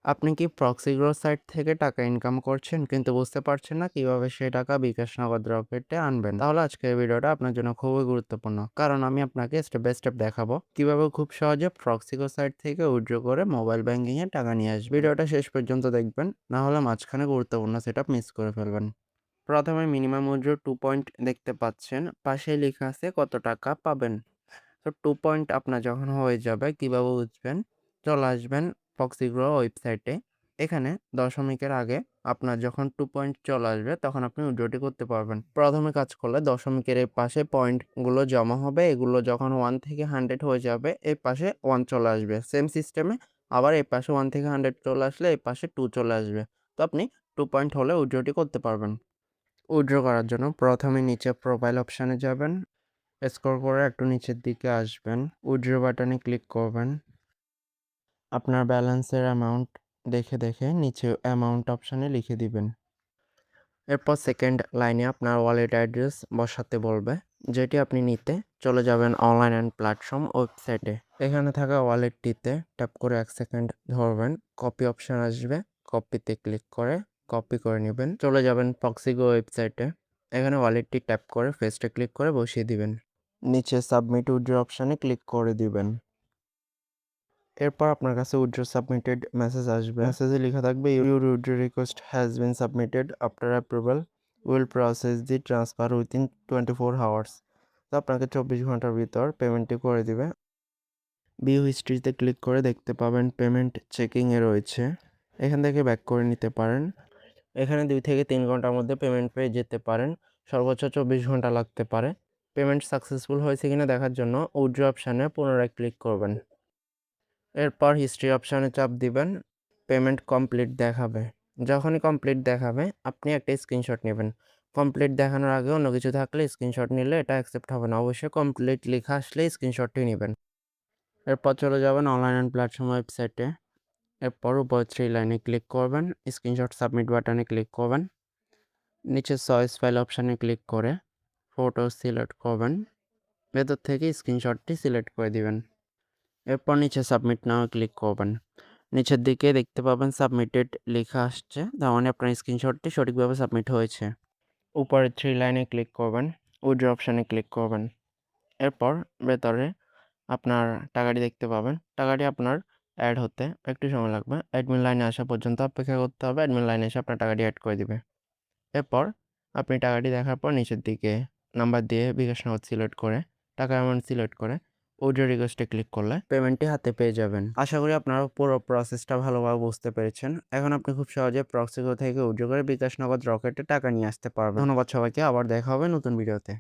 আপনি কি প্রক্সিগ্রো সাইট থেকে টাকা ইনকাম করছেন কিন্তু বুঝতে পারছেন না কিভাবে সেই টাকা বিকাশ নগদ রকেটে আনবেন? তাহলে আজকের ভিডিওটা আপনার জন্য খুবই গুরুত্বপূর্ণ, কারণ আমি আপনাকে স্টেপ বাই স্টেপ দেখাবো কিভাবে খুব সহজে প্রক্সিগ্রো সাইট থেকে উইথড্র করে মোবাইল ব্যাংকিং এ টাকা নিয়ে আসবেন। ভিডিওটা শেষ পর্যন্ত দেখবেন, না হলে মাঝখানে গুরুত্বপূর্ণ সেটআপ মিস করে ফেলবেন। প্রথমে মিনিমাম উইথড্র 2 পয়েন্ট দেখতে পাচ্ছেন, পাশেই লেখা আছে কত টাকা পাবেন। তো 2 পয়েন্ট আপনার যখন হয়ে যাবে কিভাবে বুঝবেন? চলে আসবেন প্রক্সিগ্রো ওয়েবসাইটে। এখানে দশমিকের আগে আপনার যখন 2 পয়েন্ট চলে আসবে তখন আপনি উইথড্রটি করতে পারবেন। প্রথমে কাজ করলে দশমিকের এই পাশে পয়েন্টগুলো জমা হবে। এগুলো যখন 1 থেকে 100 হয়ে যাবে এই পাশে 1 চলে আসবে। সেম সিস্টেমে আবার এই পাশে 1 থেকে 100 চলে আসলে এই পাশে 2 চলে আসবে। তো আপনি 2 পয়েন্ট হলে উইথড্রটি করতে পারবেন। উইথড্র করার জন্য প্রথমে নিচে প্রোফাইল অপশানে যাবেন। স্ক্রল করে একটু নিচের দিকে আসবেন। উইথড্র বাটনে ক্লিক করবেন। আপনার ব্যালেন্সের অ্যামাউন্ট দেখে নিচে অ্যামাউন্ট অপশানে লিখে দিবেন। এরপর সেকেন্ড লাইনে আপনার ওয়ালেট অ্যাড্রেস বসাতে বলবে, যেটি আপনি নিতে চলে যাবেন অনলাইন অ্যান্ড প্ল্যাটফর্ম ওয়েবসাইটে। এখানে থাকা ওয়ালেটটিতে ট্যাপ করে 1 সেকেন্ড ধরবেন। কপি অপশান আসবে, কপিতে ক্লিক করে কপি করে নেবেন। চলে যাবেন প্রক্সিগো ওয়েবসাইটে। এখানে ওয়ালেটটি ট্যাপ করে পেস্টে ক্লিক করে বসিয়ে দিবেন। নিচে সাবমিট উইথড্র অপশানে ক্লিক করে দিবেন। এরপর আপনার কাছে উইথড্র সাবমিটেড মেসেজ আসবে। মেসেজে লেখা থাকবে your withdraw request has been submitted after approval will process the transfer within 24 hours. তো আপনাকে 24 ঘন্টার ভিতর পেমেন্টটি করে দিবে। ভিউ হিস্ট্রিতে ক্লিক করে দেখতে পাবেন পেমেন্ট চেকিংয়ে রয়েছে। এখান থেকে ব্যাক করে নিতে পারেন। এখানে 2 থেকে 3 ঘন্টার মধ্যে পেমেন্ট পেয়ে যেতে পারেন। সর্বোচ্চ 24 ঘন্টা লাগতে পারে। পেমেন্ট সাকসেসফুল হয়েছে কিনা দেখার জন্য উইথড্র অপশানে পুনরায় ক্লিক করবেন। এরপর হিস্ট্রি অপশানে চাপ দিবেন। পেমেন্ট কমপ্লিট দেখাবে। যখনই কমপ্লিট দেখাবে আপনি একটা স্ক্রিনশট নেবেন। কমপ্লিট দেখানোর আগে অন্য কিছু থাকলে স্ক্রিনশট নিলে এটা অ্যাকসেপ্ট হবে না। অবশ্যই কমপ্লিট লেখা আসলে স্ক্রিনশটটি নেবেন। এরপর চলে যাবেন অনলাইন অ্যান্ড প্ল্যাটফর্ম ওয়েবসাইটে। এরপর উপর 3 লাইনে ক্লিক করবেন। স্ক্রিনশট সাবমিট বাটনে ক্লিক করবেন। নিচে চয়েস ফাইল অপশানে ক্লিক করে ফটো সিলেক্ট করবেন। ভেতর থেকে স্ক্রিনশটটি সিলেক্ট করে দিবেন। এরপর নিচে সাবমিট নাও ক্লিক করবেন। নিচের দিকে দেখতে পাবেন সাবমিটেড লেখা আসছে, তার মানে আপনার স্ক্রিনশটটি সঠিকভাবে সাবমিট হয়েছে। উপরে 3 লাইনে ক্লিক করবেন, উইথড্র অপশানে ক্লিক করবেন। এরপর ভেতরে আপনার টাকাটি দেখতে পাবেন। টাকাটি আপনার অ্যাড হতে একটু সময় লাগবে। অ্যাডমিন লাইনে আসা পর্যন্ত অপেক্ষা করতে হবে। অ্যাডমিন লাইনে এসে আপনার টাকাটি অ্যাড করে দিবে। এরপর আপনি টাকাটি দেখার পর নিচের দিকে নাম্বার দিয়ে বিকাশ নগদ সিলেক্ট করে টাকা অ্যামাউন্ট সিলেক্ট করে উইথড্র রিকোয়েস্টে ক্লিক করলে পেমেন্টটি হাতে পেয়ে যাবেন। আশা করি আপনারা পুরো প্রসেসটা ভালোভাবে বুঝতে পেরেছেন। এখন আপনি খুব সহজে প্রক্সিগো থেকে উইথড্র করে বিকাশ নগদ রকেটে টাকা নিয়ে আসতে পারবেন। ধন্যবাদ সবাইকে। আবার দেখা হবে নতুন ভিডিওতে।